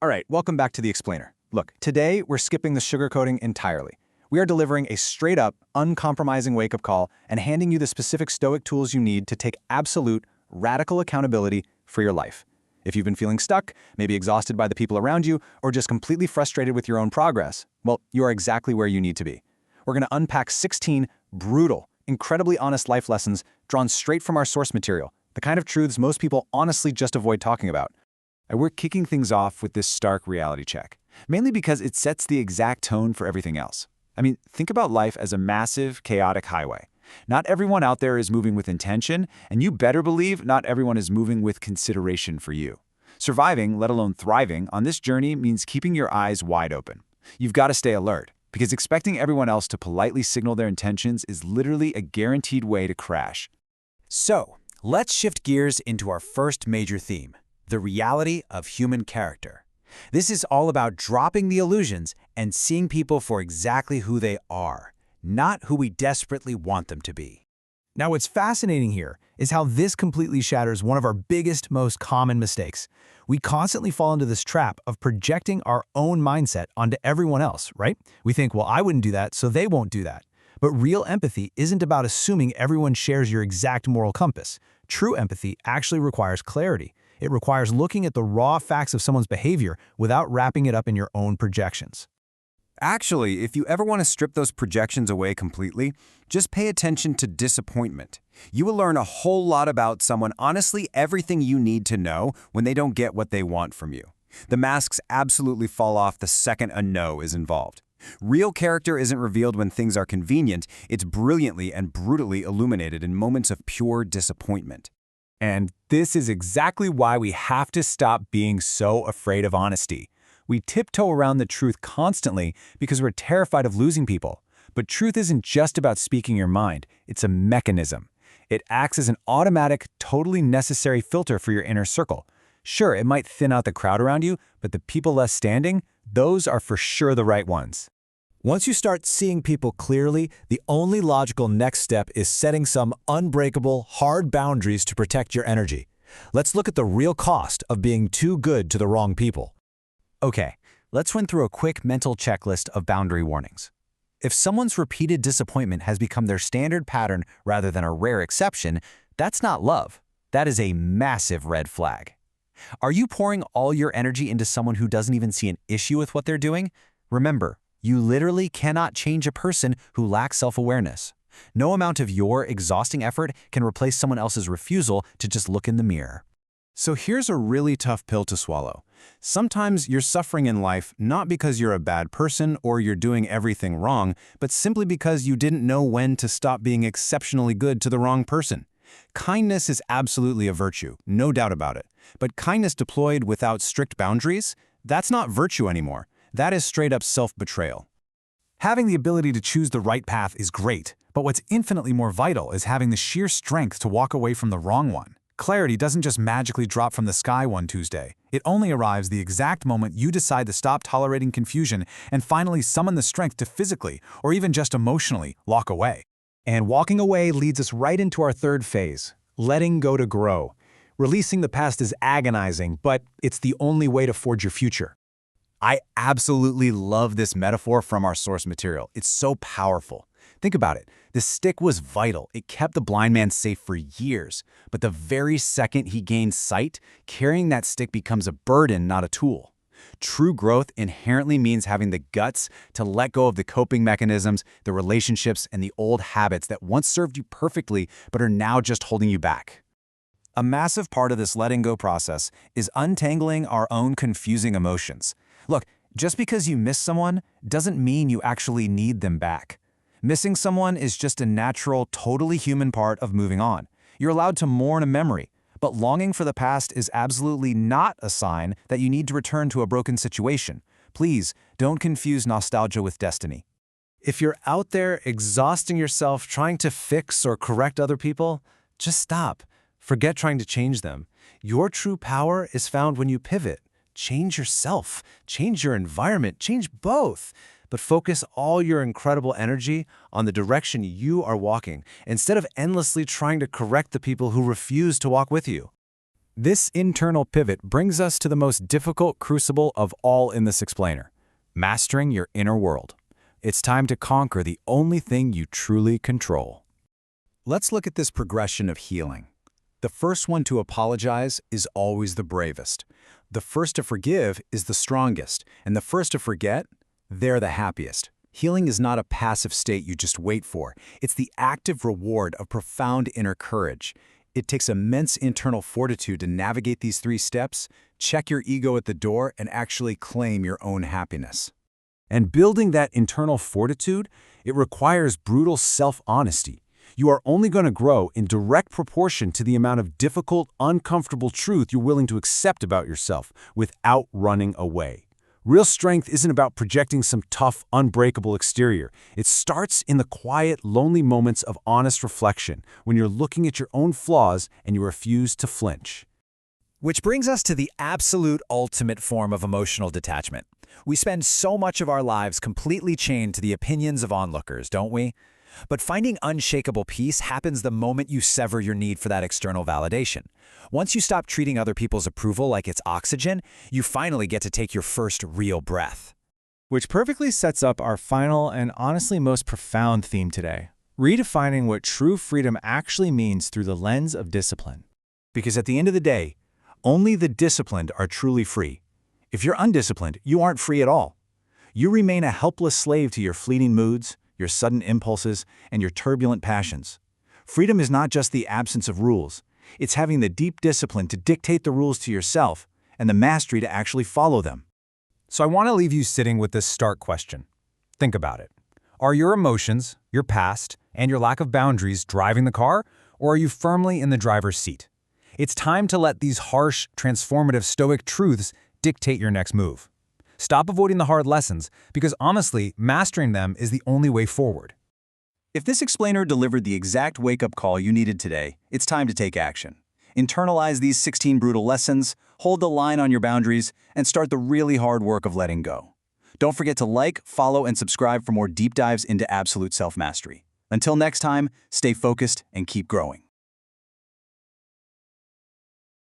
All right, welcome back to The Explainer. Look, today we're skipping the sugarcoating entirely. We are delivering a straight-up, uncompromising wake-up call and handing you the specific stoic tools you need to take absolute, radical accountability for your life. If you've been feeling stuck, maybe exhausted by the people around you, or just completely frustrated with your own progress, well, you are exactly where you need to be. We're going to unpack 16 brutal, incredibly honest life lessons drawn straight from our source material, the kind of truths most people honestly just avoid talking about. And we're kicking things off with this stark reality check, mainly because it sets the exact tone for everything else. I mean, think about life as a massive, chaotic highway. Not everyone out there is moving with intention, and you better believe not everyone is moving with consideration for you. Surviving, let alone thriving, on this journey means keeping your eyes wide open. You've got to stay alert, because expecting everyone else to politely signal their intentions is literally a guaranteed way to crash. So, let's shift gears into our first major theme, the reality of human character. This is all about dropping the illusions and seeing people for exactly who they are, not who we desperately want them to be. Now, what's fascinating here is how this completely shatters one of our biggest, most common mistakes. We constantly fall into this trap of projecting our own mindset onto everyone else, right? We think, well, I wouldn't do that, so they won't do that. But real empathy isn't about assuming everyone shares your exact moral compass. True empathy actually requires clarity. It requires looking at the raw facts of someone's behavior without wrapping it up in your own projections. Actually, if you ever want to strip those projections away completely, just pay attention to disappointment. You will learn a whole lot about someone, honestly everything you need to know when they don't get what they want from you. The masks absolutely fall off the second a no is involved. Real character isn't revealed when things are convenient, it's brilliantly and brutally illuminated in moments of pure disappointment. And this is exactly why we have to stop being so afraid of honesty. We tiptoe around the truth constantly because we're terrified of losing people. But truth isn't just about speaking your mind, it's a mechanism. It acts as an automatic, totally necessary filter for your inner circle. Sure, it might thin out the crowd around you, but the people left standing, those are for sure the right ones. Once you start seeing people clearly, the only logical next step is setting some unbreakable, hard boundaries to protect your energy. Let's look at the real cost of being too good to the wrong people. Okay, let's run through a quick mental checklist of boundary warnings. If someone's repeated disappointment has become their standard pattern rather than a rare exception, that's not love. That is a massive red flag. Are you pouring all your energy into someone who doesn't even see an issue with what they're doing? Remember, you literally cannot change a person who lacks self-awareness. No amount of your exhausting effort can replace someone else's refusal to just look in the mirror. So here's a really tough pill to swallow. Sometimes you're suffering in life not because you're a bad person or you're doing everything wrong, but simply because you didn't know when to stop being exceptionally good to the wrong person. Kindness is absolutely a virtue, no doubt about it. But kindness deployed without strict boundaries, that's not virtue anymore. That is straight-up self-betrayal. Having the ability to choose the right path is great, but what's infinitely more vital is having the sheer strength to walk away from the wrong one. Clarity doesn't just magically drop from the sky one Tuesday. It only arrives the exact moment you decide to stop tolerating confusion and finally summon the strength to physically, or even just emotionally, walk away. And walking away leads us right into our third phase, letting go to grow. Releasing the past is agonizing, but it's the only way to forge your future. I absolutely love this metaphor from our source material. It's so powerful. Think about it. The stick was vital. It kept the blind man safe for years. But the very second he gained sight, carrying that stick becomes a burden, not a tool. True growth inherently means having the guts to let go of the coping mechanisms, the relationships, and the old habits that once served you perfectly but are now just holding you back. A massive part of this letting go process is untangling our own confusing emotions. Look, just because you miss someone doesn't mean you actually need them back. Missing someone is just a natural, totally human part of moving on. You're allowed to mourn a memory, but longing for the past is absolutely not a sign that you need to return to a broken situation. Please, don't confuse nostalgia with destiny. If you're out there exhausting yourself trying to fix or correct other people, just stop. Forget trying to change them. Your true power is found when you pivot. Change yourself, change your environment, change both. But focus all your incredible energy on the direction you are walking, instead of endlessly trying to correct the people who refuse to walk with you. This internal pivot brings us to the most difficult crucible of all in this explainer, mastering your inner world. It's time to conquer the only thing you truly control. Let's look at this progression of healing. The first one to apologize is always the bravest. The first to forgive is the strongest, and the first to forget, they're the happiest. Healing is not a passive state you just wait for. It's the active reward of profound inner courage. It takes immense internal fortitude to navigate these 3 steps, check your ego at the door, and actually claim your own happiness. And building that internal fortitude, it requires brutal self-honesty. You are only going to grow in direct proportion to the amount of difficult, uncomfortable truth you're willing to accept about yourself without running away. Real strength isn't about projecting some tough, unbreakable exterior. It starts in the quiet, lonely moments of honest reflection, when you're looking at your own flaws and you refuse to flinch. Which brings us to the absolute ultimate form of emotional detachment. We spend so much of our lives completely chained to the opinions of onlookers, don't we? But finding unshakable peace happens the moment you sever your need for that external validation. Once you stop treating other people's approval like it's oxygen, you finally get to take your first real breath. Which perfectly sets up our final and honestly most profound theme today, redefining what true freedom actually means through the lens of discipline. Because at the end of the day, only the disciplined are truly free. If you're undisciplined, you aren't free at all. You remain a helpless slave to your fleeting moods, your sudden impulses, and your turbulent passions. Freedom is not just the absence of rules. It's having the deep discipline to dictate the rules to yourself and the mastery to actually follow them. So I want to leave you sitting with this stark question. Think about it. Are your emotions, your past, and your lack of boundaries driving the car, or are you firmly in the driver's seat? It's time to let these harsh, transformative Stoic truths dictate your next move. Stop avoiding the hard lessons, because honestly, mastering them is the only way forward. If this explainer delivered the exact wake-up call you needed today, it's time to take action. Internalize these 16 brutal lessons, hold the line on your boundaries, and start the really hard work of letting go. Don't forget to like, follow, and subscribe for more deep dives into absolute self-mastery. Until next time, stay focused and keep growing.